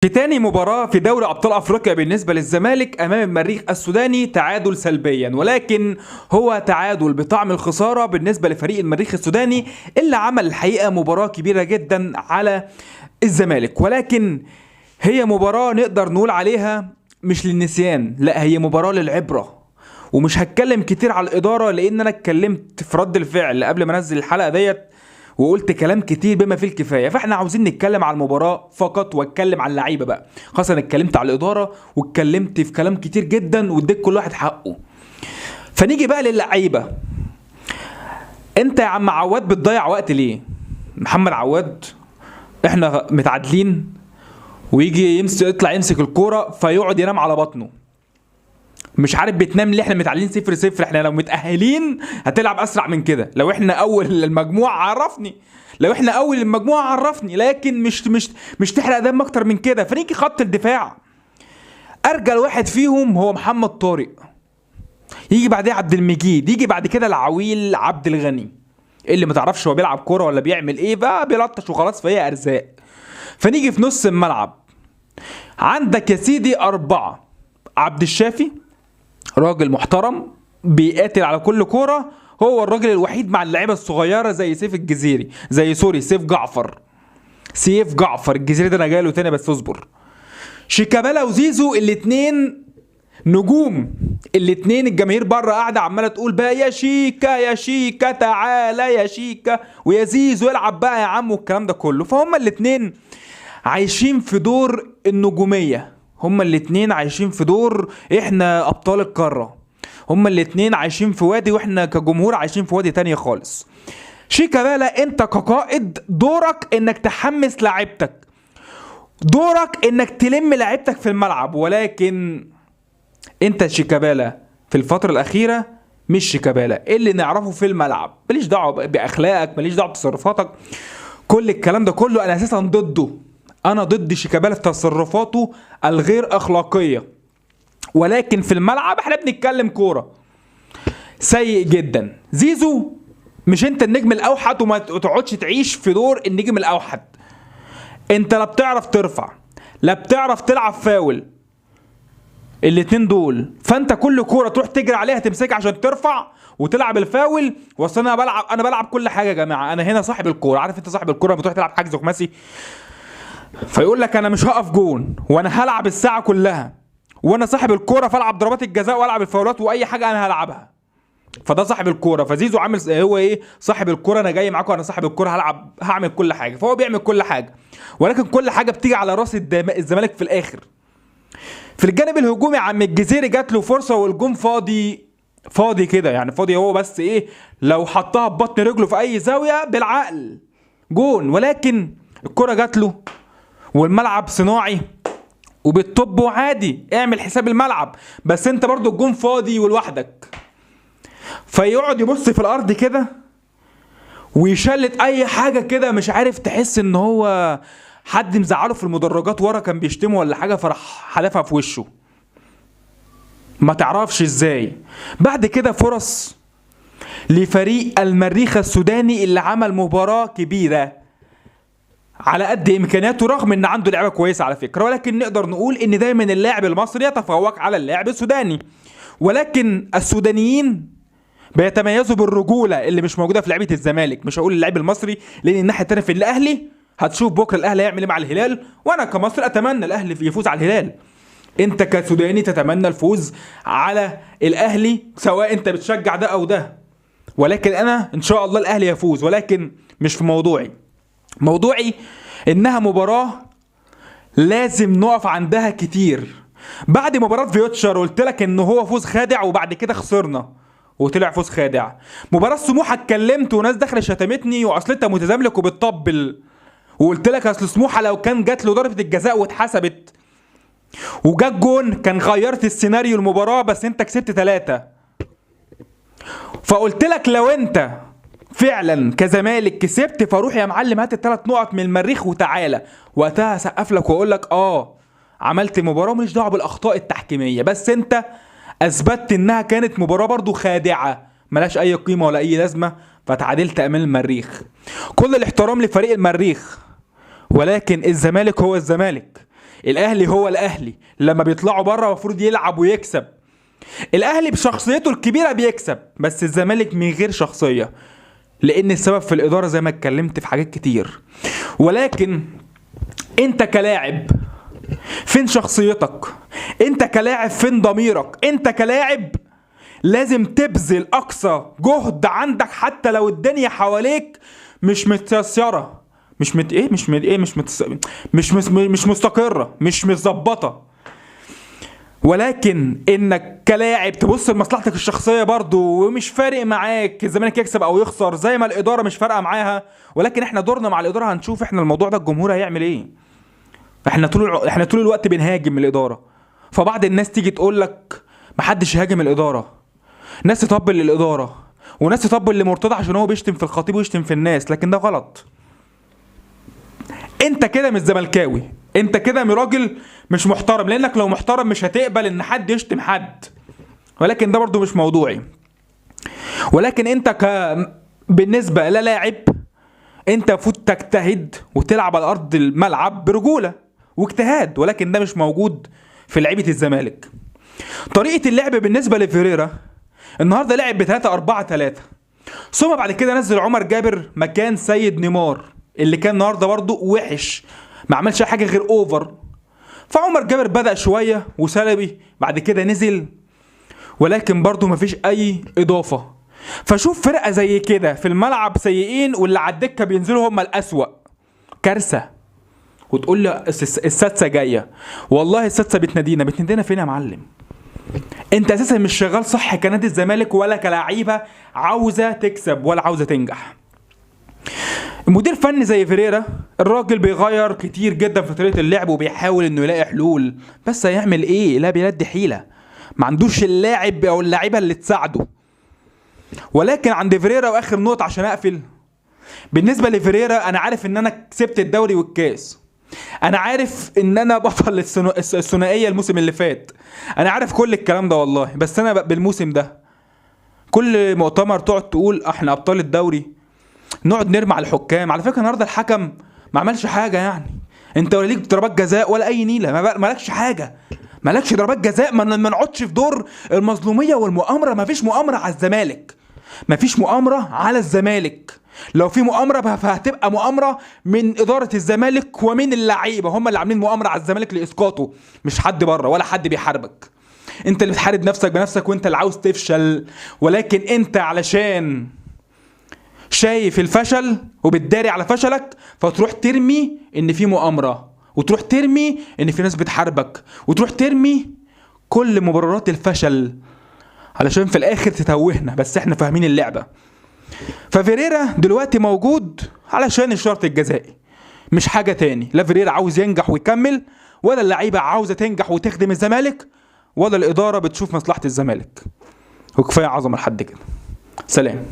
في تاني مباراة في دوري أبطال أفريقيا بالنسبة للزمالك أمام المريخ السوداني تعادل سلبيا، ولكن هو تعادل بطعم الخسارة بالنسبة لفريق المريخ السوداني اللي عمل الحقيقة مباراة كبيرة جدا على الزمالك. ولكن هي مباراة نقدر نقول عليها مش للنسيان، لا هي مباراة للعبرة. ومش هتكلم كتير على الإدارة لأن أنا اتكلمت في رد الفعل قبل ما أنزل الحلقة ديت وقلت كلام كتير بما فيه الكفايه، فاحنا عاوزين نتكلم على المباراه فقط واتكلم على اللعيبه بقى. خاصه انا اتكلمت على الاداره واتكلمت في كلام كتير جدا واديت كل واحد حقه. فنيجي بقى للعيبه. انت يا عم عواد بتضيع وقت ليه؟ محمد عواد احنا متعادلين ويجي يطلع يمسك الكوره فيقعد ينام على بطنه. مش عارف بتنام ليه؟ احنا متعادلين 0-0، احنا لو متأهلين هتلعب اسرع من كده. لو احنا اول المجموعة عرفني، لو احنا اول المجموعة عرفني، لكن مش تحرق دم اكتر من كده. فنيجي خط الدفاع، ارجل واحد فيهم هو محمد طارق، يجي بعديه عبد المجيد، يجي بعد كده العويل عبد الغني اللي ما تعرفش هو بيلعب كوره ولا بيعمل ايه، بقى بيلطش وخلاص فهي ارزاق. فنيجي في نص الملعب، عندك يا سيدي 4: عبد الشافي راجل محترم بيقاتل على كل كوره، هو الراجل الوحيد مع اللعيبه الصغيره زي سيف الجزيري، زي سيف جعفر الجزيري ده انا جاي له تاني بس اصبر. شيكابالا وزيزو الاتنين نجوم، الاتنين الجماهير بره قاعده عماله تقول بقى يا شيكا يا شيكا تعالى يا شيكا ويا زيزو العب بقى يا عم والكلام ده كله. فهم الاتنين عايشين في دور النجوميه، هما الاتنين عايشين في دور احنا ابطال القارة، هما الاتنين عايشين في وادي واحنا كجمهور عايشين في وادي تاني خالص. شيكابالا انت كقائد دورك انك تحمس لاعيبتك، دورك انك تلم لاعيبتك في الملعب، ولكن انت شيكابالا في الفترة الاخيرة مش شيكابالا اللي نعرفه في الملعب. ماليش دعوة باخلاقك، ماليش دعوة بتصرفاتك، كل الكلام ده كله انا اساسا ضده. انا ضد شيكابالا في تصرفاته الغير اخلاقيه، ولكن في الملعب احنا بنتكلم كوره. سيء جدا. زيزو مش انت النجم الاوحد وما تقعدش تعيش في دور النجم الاوحد. انت لا بتعرف ترفع لا بتعرف تلعب فاول، الاتنين دول. فانت كل كوره تروح تجري عليها تمسكها عشان ترفع وتلعب الفاول. وصل انا بلعب كل حاجه يا جماعه، انا هنا صاحب الكوره. عارف انت صاحب الكوره بتروح تلعب حجز خماسي فيقول لك انا مش هقف جون وانا هلعب الساعه كلها وانا صاحب الكوره، فالعب ضربات الجزاء والعب الفاولات واي حاجه انا هلعبها. فده صاحب الكوره. فزيزو عامل هو ايه؟ صاحب الكوره، انا جاي معاكم، انا صاحب الكوره، هعمل كل حاجه. فهو بيعمل كل حاجه، ولكن كل حاجه بتيجي على راس الزمالك في الاخر. في الجانب الهجومي عم الجزيري جات له فرصه والجون فاضي كده، يعني فاضي هو بس ايه، لو حطها ببطن رجله في اي زاويه بالعقل جون. ولكن الكوره جات له والملعب صناعي وبالطب وعادي، اعمل حساب الملعب، بس انت برضو الجون فاضي ولوحدك. فيقعد يبص في الارض كده ويشلت اي حاجه كده، مش عارف، تحس ان هو حد مزعله في المدرجات ورا كان بيشتمه ولا حاجه فراح حدفها في وشه، ما تعرفش ازاي. بعد كده فرص لفريق المريخ السوداني اللي عمل مباراه كبيره على قد امكانياته، رغم ان عنده لعبه كويسه على فكره، ولكن نقدر نقول ان دايما اللاعب المصري يتفوق على اللاعب السوداني. ولكن السودانيين بيتميزوا بالرجوله اللي مش موجوده في لعيبه الزمالك. مش هقول اللاعب المصري لان الناحيه الثانيه في الاهلي هتشوف بكره الاهلي هيعمل ايه مع الهلال، وانا كمصري اتمنى الاهلي يفوز على الهلال. انت كسوداني تتمنى الفوز على الاهلي سواء انت بتشجع ده او ده، ولكن انا ان شاء الله الاهلي يفوز. ولكن مش في موضوعي انها مباراة لازم نقف عندها كتير. بعد مباراة فيوتشر قلت لك ان هو فوز خادع وبعد كده خسرنا وطلع فوز خادع. مباراة سموحة اتكلمت وناس داخله شتمتني واصل انت متزاملك وبتطبل، وقلت لك اصل سموحة لو كان جات له ضربة الجزاء واتحسبت وجات جون كان غيرت السيناريو المباراة، بس انت كسبت 3. فقلت لك لو انت فعلا كزمالك كسبت فروح يا معلم هات ال3 نقط من المريخ وتعالى، وقتها هسقف لك واقول لك عملت مباراه ماليش دعوه بالاخطاء التحكيميه، بس انت اثبتت انها كانت مباراه برضو خادعه ملاش اي قيمه ولا اي لازمه، فتعادلت امام المريخ. كل الاحترام لفريق المريخ، ولكن الزمالك هو الزمالك. الاهلي هو الاهلي لما بيطلعوا بره المفروض يلعب ويكسب. الاهلي بشخصيته الكبيره بيكسب، بس الزمالك من غير شخصيه، لان السبب في الاداره زي ما اتكلمت في حاجات كتير. ولكن انت كلاعب فين شخصيتك؟ انت كلاعب فين ضميرك؟ انت كلاعب لازم تبذل اقصى جهد عندك حتى لو الدنيا حواليك مش متيسره، مش مستقره، مش متظبطه، ولكن انك كلاعب تبص لمصلحتك الشخصيه برضو، ومش فارق معاك الزمالك يكسب او يخسر زي ما الاداره مش فارقه معاها. ولكن احنا دورنا مع الاداره، هنشوف احنا الموضوع ده الجمهور هيعمل ايه. احنا طول الوقت بنهاجم الاداره، فبعض الناس تيجي تقول لك محدش يهاجم الاداره، ناس تطبل للاداره وناس تطبل لمرتضى عشان هو بيشتم في الخطيب ويشتم في الناس، لكن ده غلط. انت كده مش زملكاوي، انت كده راجل مش محترم، لانك لو محترم مش هتقبل ان حد يشتم حد. ولكن ده برضو مش موضوعي. ولكن انت بالنسبه للاعب انت المفروض تجتهد وتلعب على ارض الملعب برجوله واجتهاد، ولكن ده مش موجود في لعيبه الزمالك. طريقه اللعب بالنسبه لفيريرا النهارده لعب ب 3-4-3، ثم بعد كده نزل عمر جابر مكان سيد نيمار اللي كان النهارده برضه وحش، ما عملش حاجه غير اوفر. فعمر جابر بدأ شويه وسلبي، بعد كده نزل، ولكن برضه مفيش اي اضافه. فشوف فرقه زي كده في الملعب سيئين واللي على الدكه بينزلوا هم الاسوأ، كارثه. وتقول لي السادسه جايه، والله السادسه بتنادينا فين يا معلم؟ انت اساسا مش شغال صح كنادي الزمالك ولا كلاعيبه عاوزه تكسب ولا عاوزه تنجح. مدير فني زي فيريرا الراجل بيغير كتير جدا في طريقه اللعب وبيحاول انه يلاقي حلول، بس هيعمل ايه؟ لا بيلد حيله، ما عندوش اللاعب او اللعيبه اللي تساعده. ولكن عند فيريرا، واخر نقطه عشان اقفل، بالنسبه لفيريرا انا عارف ان انا كسبت الدوري والكاس، انا عارف ان انا بطل الثنائيه الموسم اللي فات، انا عارف كل الكلام ده والله. بس انا بالموسم ده كل مؤتمر تقعد تقول احنا ابطال الدوري، نقعد نرمي على الحكام. على فكره النهارده الحكم ما عملش حاجه، يعني انت ولا ليك ضربات جزاء ولا اي نيله، مالكش حاجه، مالكش ضربات جزاء. ما نقعدش في دور المظلوميه والمؤامره. ما فيش مؤامره على الزمالك، ما فيش مؤامره على الزمالك. لو في مؤامره فهتبقى مؤامره من اداره الزمالك ومن اللعيبه، هم اللي عاملين مؤامره على الزمالك لاسقاطه، مش حد بره ولا حد بيحاربك. انت اللي بتحارب نفسك بنفسك وانت اللي عاوز تفشل. ولكن انت علشان شايف الفشل وبتداري على فشلك فتروح ترمي ان في مؤامره، وتروح ترمي ان في ناس بتحاربك، وتروح ترمي كل مبررات الفشل علشان في الاخر تتوهنا. بس احنا فاهمين اللعبه. ففيريرا دلوقتي موجود علشان الشرط الجزائي، مش حاجه تاني. لا فيريرا عاوز ينجح ويكمل، ولا اللعيبه عاوزه تنجح وتخدم الزمالك، ولا الاداره بتشوف مصلحه الزمالك. وكفايه عظمه لحد كده. سلام.